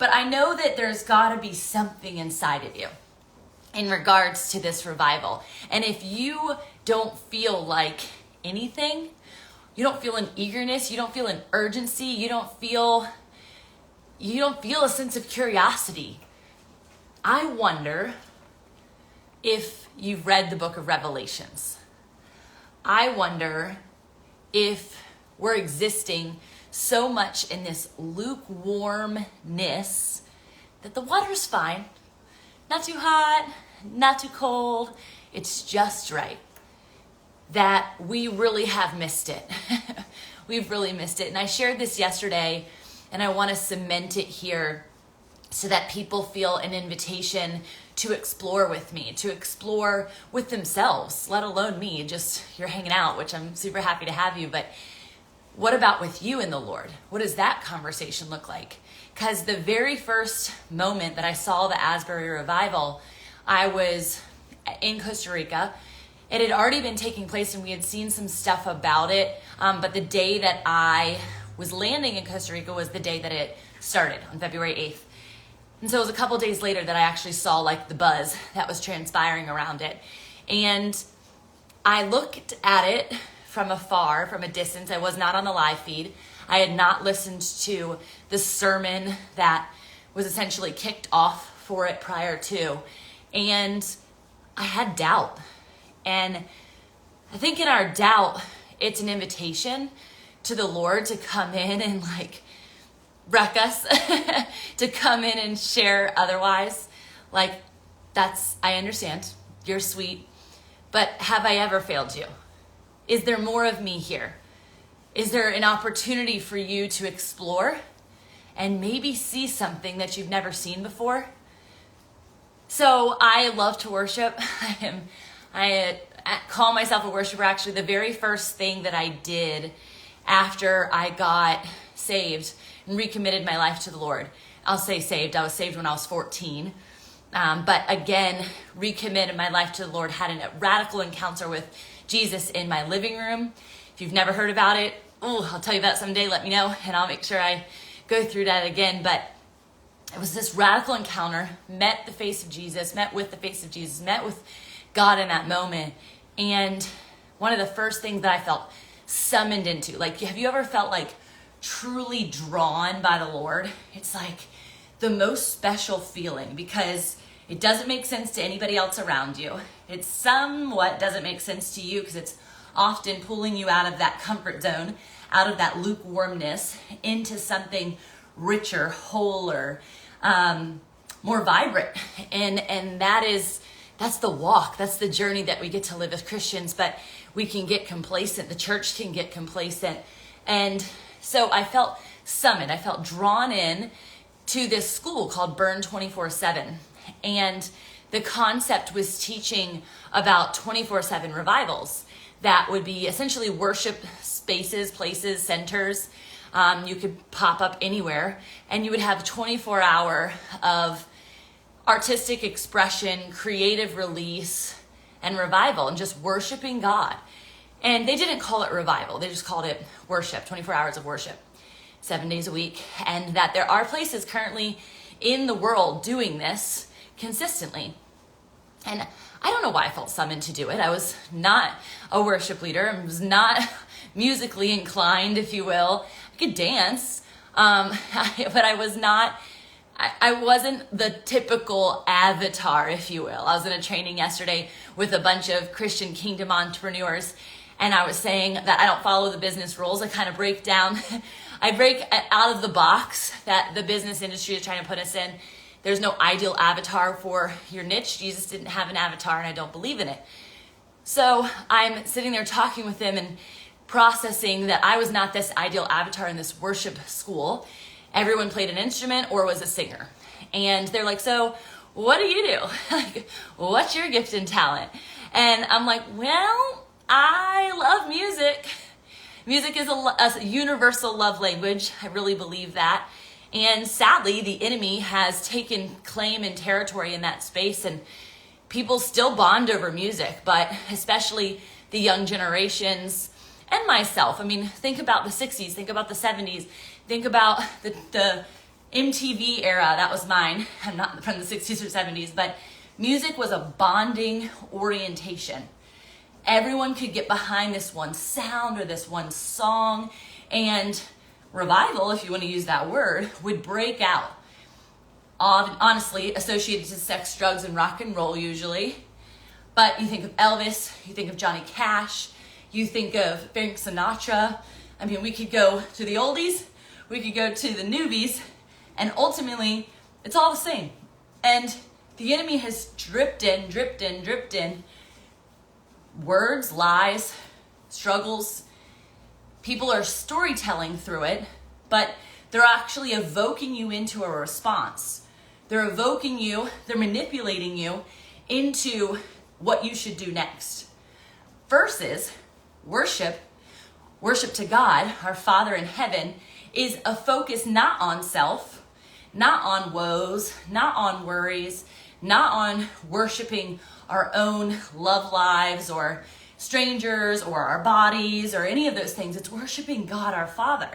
But I know that there's got to be something inside of you in regards to this revival. And if you don't feel like anything, you don't feel an eagerness, you don't feel an urgency, you don't feel a sense of curiosity, I wonder if you've read the book of Revelations. I wonder if we're existing so much in this lukewarmness that the water's fine. Not too hot, not too cold. It's just right. That we really have missed it. We've really missed it. And I shared this yesterday, and I want to cement it here so that people feel an invitation to explore with me, to explore with themselves, let alone me. Just you're hanging out, which I'm super happy to have you. But what about with you and the Lord? What does that conversation look like? Because the very first moment that I saw the Asbury revival, I was in Costa Rica. It had already been taking place and we had seen some stuff about it. But the day that I was landing in Costa Rica was the day that it started, on February 8th. And so it was a couple days later that I actually saw like the buzz that was transpiring around it. And I looked at it from afar, from a distance. I was not on the live feed. I had not listened to the sermon that was essentially kicked off for it prior to. And I had doubt. And I think in our doubt, it's an invitation to the Lord to come in and like wreck us, to come in and share otherwise. Like, I understand, you're sweet, but have I ever failed you? Is there more of me here? Is there an opportunity for you to explore and maybe see something that you've never seen before? So I love to worship. I call myself a worshiper. Actually, the very first thing that I did after I got saved and recommitted my life to the Lord. I'll say saved. I was saved when I was 14. But again, recommitted my life to the Lord, had a radical encounter with Jesus in my living room. If you've never heard about it, I'll tell you about it someday. Let me know, and I'll make sure I go through that again. But it was this radical encounter, met the face of Jesus, met with the face of Jesus, met with God in that moment. And one of the first things that I felt summoned into, like, have you ever felt like truly drawn by the Lord? It's like the most special feeling because it doesn't make sense to anybody else around you. It somewhat doesn't make sense to you because it's often pulling you out of that comfort zone, out of that lukewarmness into something richer, wholer, more vibrant. And that's the walk. That's the journey that we get to live as Christians, but we can get complacent. The church can get complacent. And so I felt summoned. I felt drawn in to this school called Burn 24/7. And the concept was teaching about 24/7 revivals that would be essentially worship spaces, places, centers. You could pop up anywhere and you would have 24-hour of artistic expression, creative release, and revival, and just worshiping God. And they didn't call it revival. They just called it worship, 24 hours of worship, 7 days a week. And that there are places currently in the world doing this consistently. And I don't know why I felt summoned to do it. I was not a worship leader. I was not musically inclined, if you will. I could dance, but I wasn't the typical avatar, if you will. I was in a training yesterday with a bunch of Christian kingdom entrepreneurs, and I was saying that I don't follow the business rules. I kind of break down, I break out of the box that the business industry is trying to put us in. There's no ideal avatar for your niche. Jesus didn't have an avatar, and I don't believe in it. So I'm sitting there talking with them and processing that I was not this ideal avatar in this worship school. Everyone played an instrument or was a singer. And they're like, so what do you do? Like, what's your gift and talent? And I'm like, well, I love music. Music is a universal love language. I really believe that. And sadly, the enemy has taken claim and territory in that space, and people still bond over music, but especially the young generations and myself. I mean, think about the 60s, think about the 70s, think about the MTV era, that was mine. I'm not from the 60s or 70s, but music was a bonding orientation. Everyone could get behind this one sound or this one song, and revival, if you want to use that word, would break out. Honestly, associated to sex, drugs, and rock and roll usually. But you think of Elvis, you think of Johnny Cash, you think of Frank Sinatra. I mean, we could go to the oldies, we could go to the newbies, and ultimately, it's all the same. And the enemy has dripped in words, lies, struggles. People are storytelling through it, but they're actually evoking you into a response. They're evoking you, they're manipulating you into what you should do next. Versus worship to God, our Father in heaven, is a focus not on self, not on woes, not on worries, not on worshiping our own love lives or strangers or our bodies or any of those things. It's worshiping God, our Father.